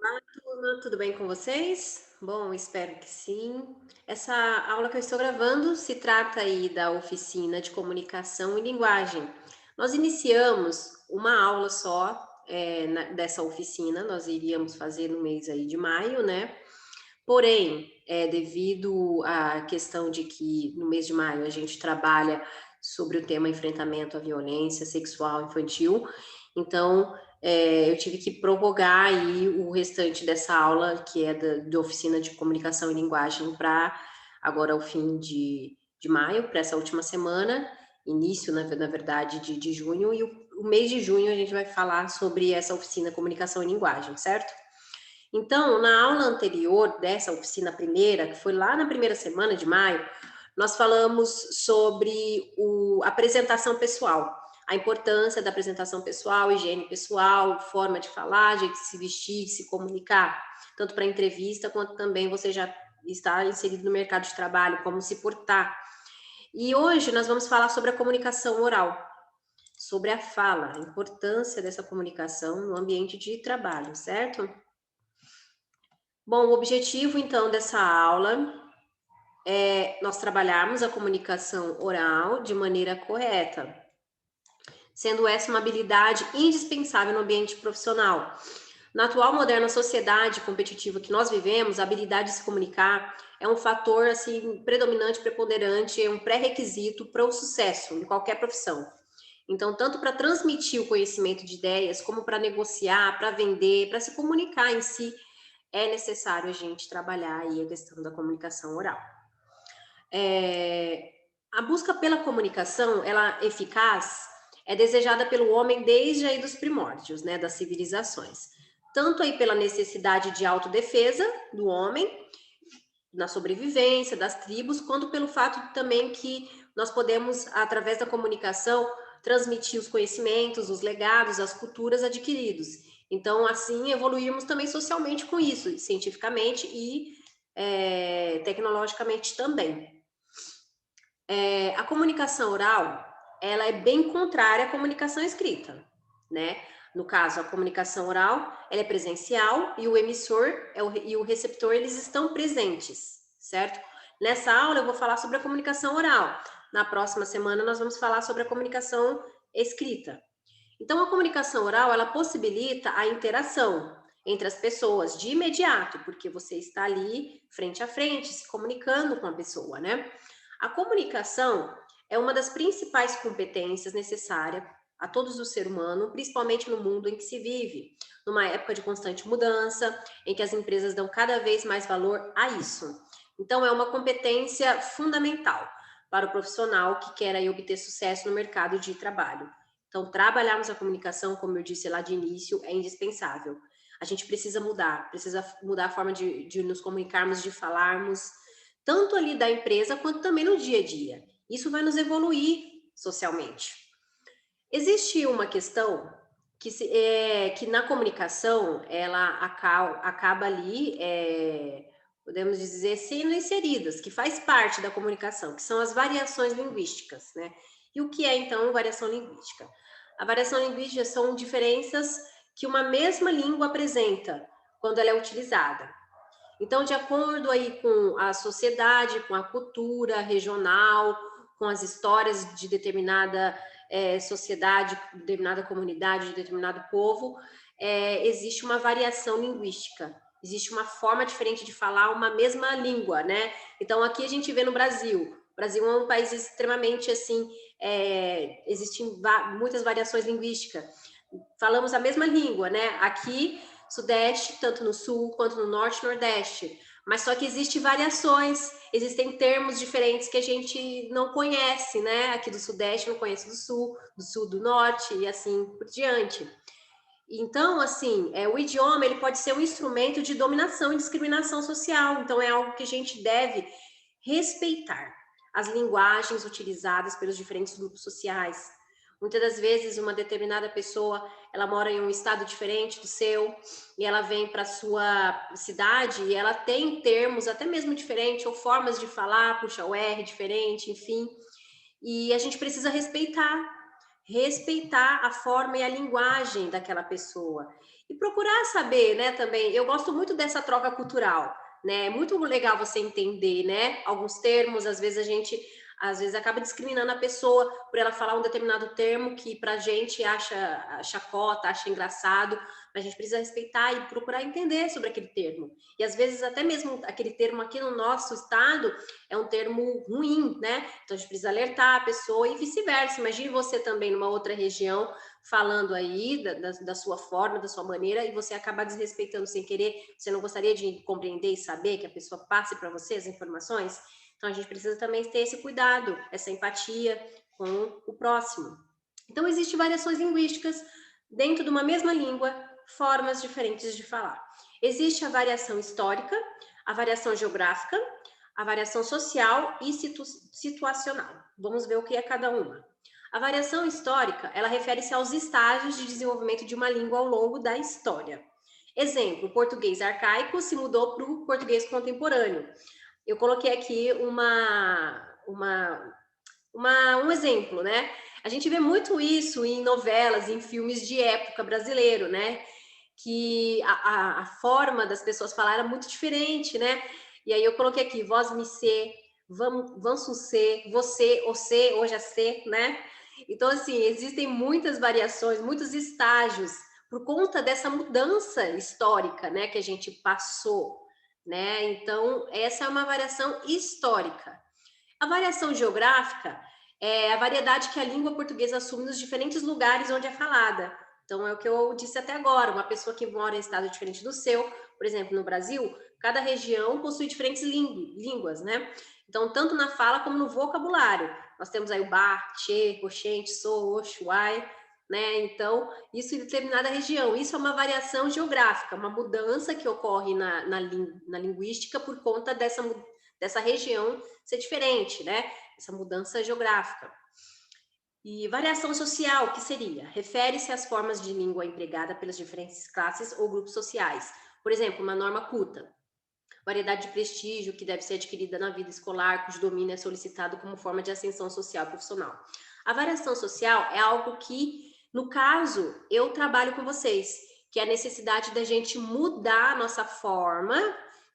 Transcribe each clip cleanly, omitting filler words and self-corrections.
Olá, turma, tudo bem com vocês? Bom, espero que sim. Essa aula que eu estou gravando se trata aí da oficina de comunicação e linguagem. Nós iniciamos uma aula só dessa oficina, nós iríamos fazer no mês aí de maio, né? Porém, devido à questão de que no mês de maio a gente trabalha sobre o tema enfrentamento à violência sexual infantil, então eu tive que prorrogar aí o restante dessa aula, que é da oficina de comunicação e linguagem, para agora o fim de maio, para essa última semana, início, na verdade, de junho, e o mês de junho a gente vai falar sobre essa oficina comunicação e linguagem, certo? Então, na aula anterior dessa oficina primeira, que foi lá na primeira semana de maio, nós falamos sobre a apresentação pessoal, a importância da apresentação pessoal, higiene pessoal, forma de falar, jeito de se vestir, de se comunicar, tanto para entrevista quanto também você já está inserido no mercado de trabalho, como se portar. E hoje nós vamos falar sobre a comunicação oral, sobre a fala, a importância dessa comunicação no ambiente de trabalho, certo? Bom, o objetivo então dessa aula é nós trabalharmos a comunicação oral de maneira correta, sendo essa uma habilidade indispensável no ambiente profissional. Na atual moderna sociedade competitiva que nós vivemos, a habilidade de se comunicar é um fator assim predominante, preponderante, é um pré-requisito para o sucesso em qualquer profissão. Então, tanto para transmitir o conhecimento de ideias, como para negociar, para vender, para se comunicar em si, é necessário a gente trabalhar aí a questão da comunicação oral. É, a busca pela comunicação, ela eficaz, é desejada pelo homem desde aí dos primórdios, né, das civilizações. Tanto aí pela necessidade de autodefesa do homem, na sobrevivência das tribos, quanto pelo fato também que nós podemos, através da comunicação, transmitir os conhecimentos, os legados, as culturas adquiridos. Então, assim, evoluímos também socialmente com isso, cientificamente e tecnologicamente também. A comunicação oral, ela é bem contrária à comunicação escrita, né? No caso, a comunicação oral, ela é presencial e o emissor e o receptor, eles estão presentes, certo? Nessa aula eu vou falar sobre a comunicação oral. Na próxima semana nós vamos falar sobre a comunicação escrita. Então, a comunicação oral, ela possibilita a interação entre as pessoas de imediato, porque você está ali frente a frente, se comunicando com a pessoa, né? A comunicação é uma das principais competências necessárias a todos do ser humano, principalmente no mundo em que se vive, numa época de constante mudança, em que as empresas dão cada vez mais valor a isso. Então, é uma competência fundamental para o profissional que quer aí obter sucesso no mercado de trabalho. Então, trabalharmos a comunicação, como eu disse lá de início, é indispensável. A gente precisa mudar a forma de nos comunicarmos, de falarmos, tanto ali da empresa quanto também no dia a dia. Isso vai nos evoluir socialmente. Existe uma questão que na comunicação ela acaba ali, podemos dizer, sendo inseridas, que faz parte da comunicação, que são as variações linguísticas, né? E o que é então variação linguística? A variação linguística são diferenças que uma mesma língua apresenta quando ela é utilizada. Então, de acordo aí com a sociedade, com a cultura regional, com as histórias de determinada sociedade, determinada comunidade, de determinado povo, existe uma variação linguística. Existe uma forma diferente de falar uma mesma língua, né? Então, aqui a gente vê no Brasil. O Brasil é um país extremamente assim, existem muitas variações linguísticas. Falamos a mesma língua, né? Aqui Sudeste, tanto no Sul quanto no Norte e Nordeste. Mas só que existem variações, existem termos diferentes que a gente não conhece, né? Aqui do Sudeste não conhece do Sul do Norte e assim por diante. Então, assim, o idioma ele pode ser um instrumento de dominação e discriminação social. Então, é algo que a gente deve respeitar as linguagens utilizadas pelos diferentes grupos sociais. Muitas das vezes, uma determinada pessoa, ela mora em um estado diferente do seu, e ela vem para a sua cidade e ela tem termos até mesmo diferentes, ou formas de falar, puxa o R diferente, enfim. E a gente precisa respeitar a forma e a linguagem daquela pessoa. E procurar saber, né, também, eu gosto muito dessa troca cultural, né, é muito legal você entender, né, alguns termos, às vezes a gente, às vezes acaba discriminando a pessoa por ela falar um determinado termo que pra gente acha chacota, acha engraçado, mas a gente precisa respeitar e procurar entender sobre aquele termo. E às vezes até mesmo aquele termo aqui no nosso estado é um termo ruim, né, então a gente precisa alertar a pessoa e vice-versa. Imagine você também numa outra região, falando aí da sua forma, da sua maneira, e você acaba desrespeitando sem querer. Você não gostaria de compreender e saber que a pessoa passe para você as informações? Então, a gente precisa também ter esse cuidado, essa empatia com o próximo. Então, existem variações linguísticas dentro de uma mesma língua, formas diferentes de falar. Existe a variação histórica, a variação geográfica, a variação social e situacional. Vamos ver o que é cada uma. A variação histórica, ela refere-se aos estágios de desenvolvimento de uma língua ao longo da história. Exemplo, o português arcaico se mudou para o português contemporâneo. Eu coloquei aqui um exemplo, né? A gente vê muito isso em novelas, em filmes de época brasileiro, né? Que a forma das pessoas falar era muito diferente, né? E aí eu coloquei aqui, vós me ser, vamos ser, você, hoje é ser, né? Então, assim, existem muitas variações, muitos estágios, por conta dessa mudança histórica, né, que a gente passou, né? Então, essa é uma variação histórica. A variação geográfica é a variedade que a língua portuguesa assume nos diferentes lugares onde é falada. Então, é o que eu disse até agora, uma pessoa que mora em estado diferente do seu, por exemplo, no Brasil, cada região possui diferentes línguas, né? Então, tanto na fala como no vocabulário. Nós temos aí o bar, che, oxente, so, oxo, uai, né? Então, isso em determinada região. Isso é uma variação geográfica, uma mudança que ocorre na linguística por conta dessa região ser diferente, né? Essa mudança geográfica. E variação social, o que seria? Refere-se às formas de língua empregada pelas diferentes classes ou grupos sociais. Por exemplo, uma norma culta. Variedade de prestígio que deve ser adquirida na vida escolar, cujo domínio é solicitado como forma de ascensão social e profissional. A variação social é algo que, no caso, eu trabalho com vocês, que é a necessidade da gente mudar a nossa forma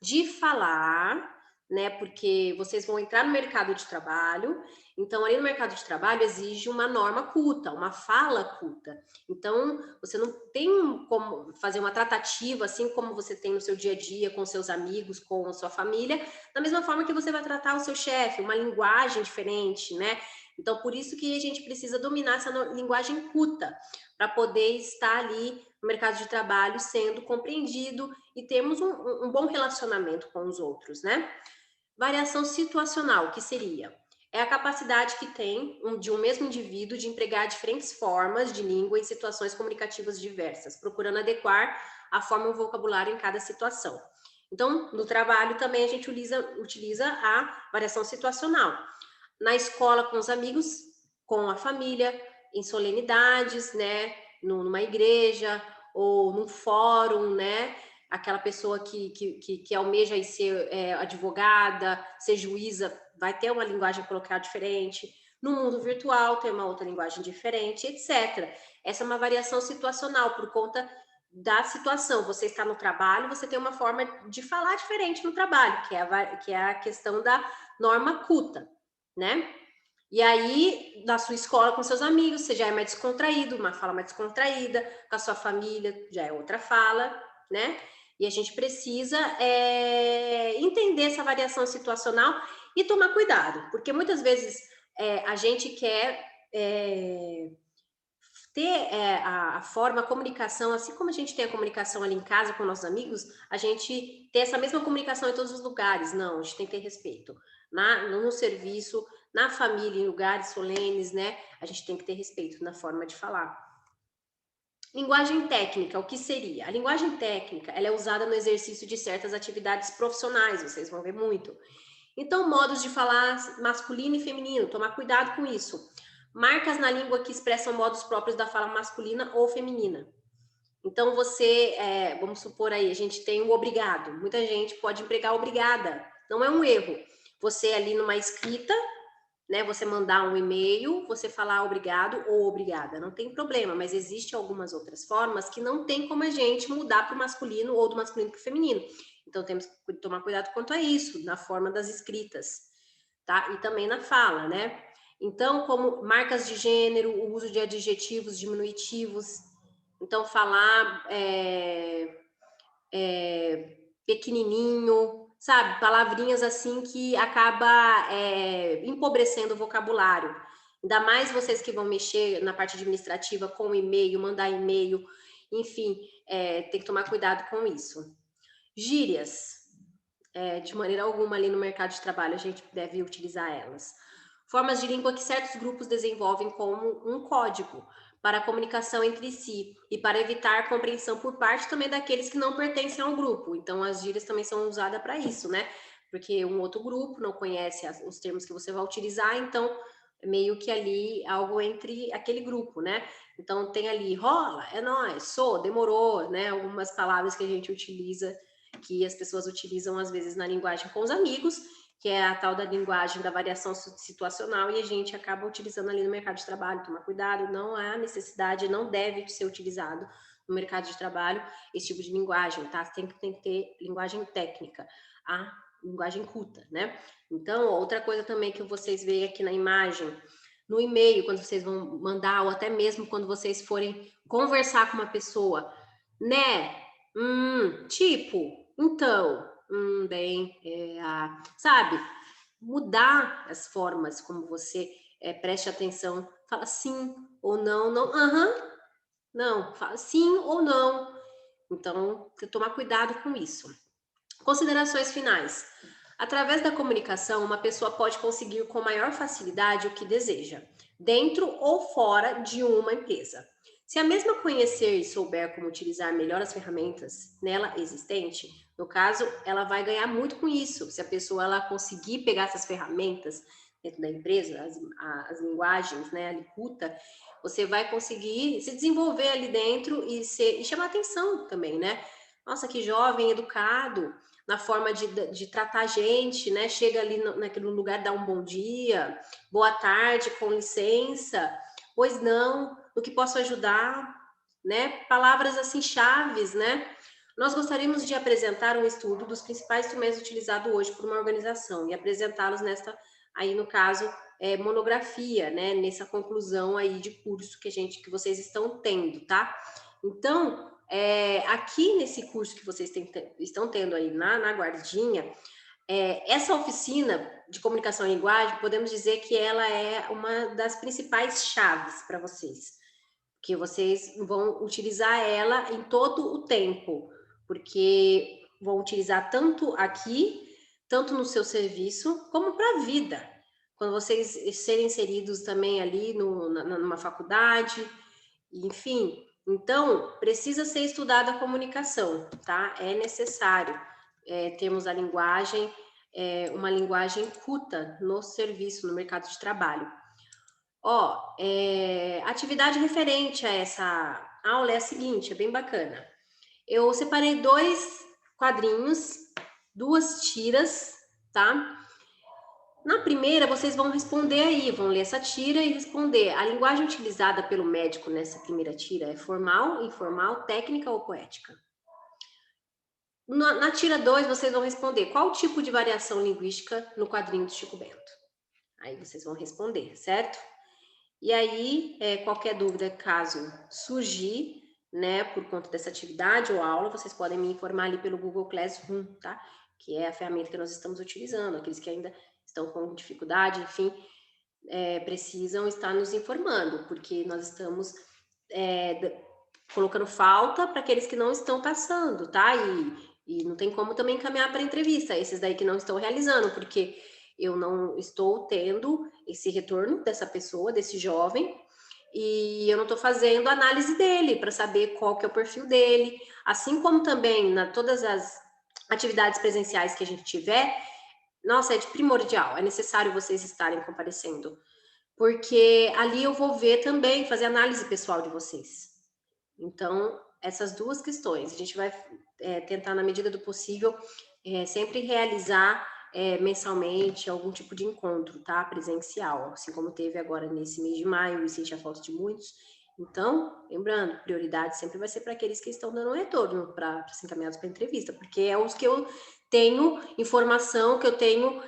de falar, né? Porque vocês vão entrar no mercado de trabalho, então ali no mercado de trabalho exige uma norma culta, uma fala culta. Então, você não tem como fazer uma tratativa assim como você tem no seu dia a dia com seus amigos, com a sua família, da mesma forma que você vai tratar o seu chefe, uma linguagem diferente, né? Então, por isso que a gente precisa dominar essa linguagem culta, para poder estar ali no mercado de trabalho sendo compreendido e termos um bom relacionamento com os outros, né? Variação situacional, que seria? É a capacidade que tem de um mesmo indivíduo de empregar diferentes formas de língua em situações comunicativas diversas, procurando adequar a forma e o vocabulário em cada situação. Então, no trabalho também a gente utiliza a variação situacional. Na escola com os amigos, com a família, em solenidades, né? Numa igreja ou num fórum, né? Aquela pessoa que almeja ser advogada, ser juíza, vai ter uma linguagem coloquial diferente. No mundo virtual tem uma outra linguagem diferente, etc. Essa é uma variação situacional por conta da situação. Você está no trabalho, você tem uma forma de falar diferente no trabalho, que é a questão da norma culta, né? E aí, na sua escola com seus amigos, você já é mais descontraído, uma fala mais descontraída, com a sua família já é outra fala, né? E a gente precisa entender essa variação situacional e tomar cuidado, porque muitas vezes a gente quer ter a forma, a comunicação, assim como a gente tem a comunicação ali em casa com nossos amigos, a gente ter essa mesma comunicação em todos os lugares. Não, a gente tem que ter respeito. No serviço, na família, em lugares solenes, né? A gente tem que ter respeito na forma de falar. Linguagem técnica, o que seria? A linguagem técnica, ela é usada no exercício de certas atividades profissionais, vocês vão ver muito. Então, modos de falar masculino e feminino, tomar cuidado com isso. Marcas na língua que expressam modos próprios da fala masculina ou feminina. Então, vamos supor aí, a gente tem o obrigado. Muita gente pode empregar obrigada. Não é um erro. Você ali numa escrita, né, você mandar um e-mail, você falar obrigado ou obrigada, não tem problema, mas existem algumas outras formas que não tem como a gente mudar para o masculino ou do masculino para o feminino. Então, temos que tomar cuidado quanto a isso, na forma das escritas, tá? E também na fala, né? Então, como marcas de gênero, o uso de adjetivos diminutivos, então falar pequenininho, sabe? Palavrinhas assim que acaba empobrecendo o vocabulário. Ainda mais vocês que vão mexer na parte administrativa com e-mail, mandar e-mail, enfim, tem que tomar cuidado com isso. Gírias, de maneira alguma ali no mercado de trabalho a gente deve utilizar elas. Formas de língua que certos grupos desenvolvem como um código para a comunicação entre si e para evitar compreensão por parte também daqueles que não pertencem ao grupo. Então, as gírias também são usadas para isso, né? Porque um outro grupo não conhece os termos que você vai utilizar, então meio que ali algo entre aquele grupo, né? Então tem ali rola, é nóis, sou, demorou, né? Algumas palavras que a gente utiliza, que as pessoas utilizam às vezes na linguagem com os amigos, que é a tal da linguagem da variação situacional, e a gente acaba utilizando ali no mercado de trabalho. Tomar cuidado, não há necessidade, não deve ser utilizado no mercado de trabalho esse tipo de linguagem, tá? Tem que ter linguagem técnica, a linguagem culta, né? Então, outra coisa também que vocês veem aqui na imagem, no e-mail, quando vocês vão mandar, ou até mesmo quando vocês forem conversar com uma pessoa, né? Tipo, então, bem, sabe? Mudar as formas como você preste atenção, fala sim ou não, não, não, fala sim ou não. Então, tem que tomar cuidado com isso. Considerações finais. Através da comunicação, uma pessoa pode conseguir com maior facilidade o que deseja, dentro ou fora de uma empresa. Se a mesma conhecer e souber como utilizar melhor as ferramentas nela existente, no caso, ela vai ganhar muito com isso. Se a pessoa ela conseguir pegar essas ferramentas dentro da empresa, as linguagens, né, a licuta, você vai conseguir se desenvolver ali dentro e chamar atenção também, né? Nossa, que jovem, educado, na forma de tratar a gente, né? Chega ali naquele lugar, dá um bom dia, boa tarde, com licença, pois não, no que posso ajudar, né? Palavras assim chaves, né? Nós gostaríamos de apresentar um estudo dos principais instrumentos utilizados hoje por uma organização e apresentá-los nesta, aí no caso, monografia, né? Nessa conclusão aí de curso que vocês estão tendo, tá? Então, aqui nesse curso que vocês estão tendo aí na guardinha, essa oficina de comunicação e linguagem, podemos dizer que ela é uma das principais chaves para vocês, que vocês vão utilizar ela em todo o tempo, porque vão utilizar tanto aqui, tanto no seu serviço, como para a vida. Quando vocês serem inseridos também ali numa faculdade, enfim, então precisa ser estudada a comunicação, tá? É necessário termos a linguagem, uma linguagem culta no serviço, no mercado de trabalho. Atividade referente a essa aula é a seguinte, é bem bacana. Eu separei 2 quadrinhos, 2 tiras, tá? Na primeira, vocês vão responder aí, vão ler essa tira e responder. A linguagem utilizada pelo médico nessa primeira tira é formal, informal, técnica ou poética? Na tira 2, vocês vão responder qual tipo de variação linguística no quadrinho do Chico Bento. Aí vocês vão responder, certo? E aí, qualquer dúvida, caso surgir, né, por conta dessa atividade ou aula, vocês podem me informar ali pelo Google Classroom, tá? Que é a ferramenta que nós estamos utilizando. Aqueles que ainda estão com dificuldade, enfim, precisam estar nos informando, porque nós estamos colocando falta para aqueles que não estão passando, tá? E não tem como também encaminhar para entrevista, esses daí que não estão realizando, porque eu não estou tendo esse retorno dessa pessoa, desse jovem, e eu não estou fazendo análise dele para saber qual que é o perfil dele, assim como também todas as atividades presenciais que a gente tiver, nossa, é de primordial, é necessário vocês estarem comparecendo, porque ali eu vou ver também, fazer análise pessoal de vocês. Então, essas 2 questões, a gente vai tentar, na medida do possível, sempre realizar mensalmente algum tipo de encontro, tá? Presencial, assim como teve agora nesse mês de maio, e senti a falta de muitos. Então, lembrando, prioridade sempre vai ser para aqueles que estão dando retorno para ser encaminhados para entrevista, porque é os que eu tenho informação, que eu tenho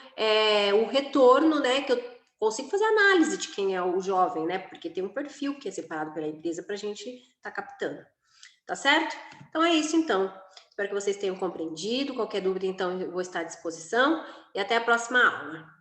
o retorno, né? Que eu consigo fazer análise de quem é o jovem, né? Porque tem um perfil que é separado pela empresa para a gente estar captando. Tá certo? Então é isso, então. Espero que vocês tenham compreendido. Qualquer dúvida, então, eu vou estar à disposição. E até a próxima aula.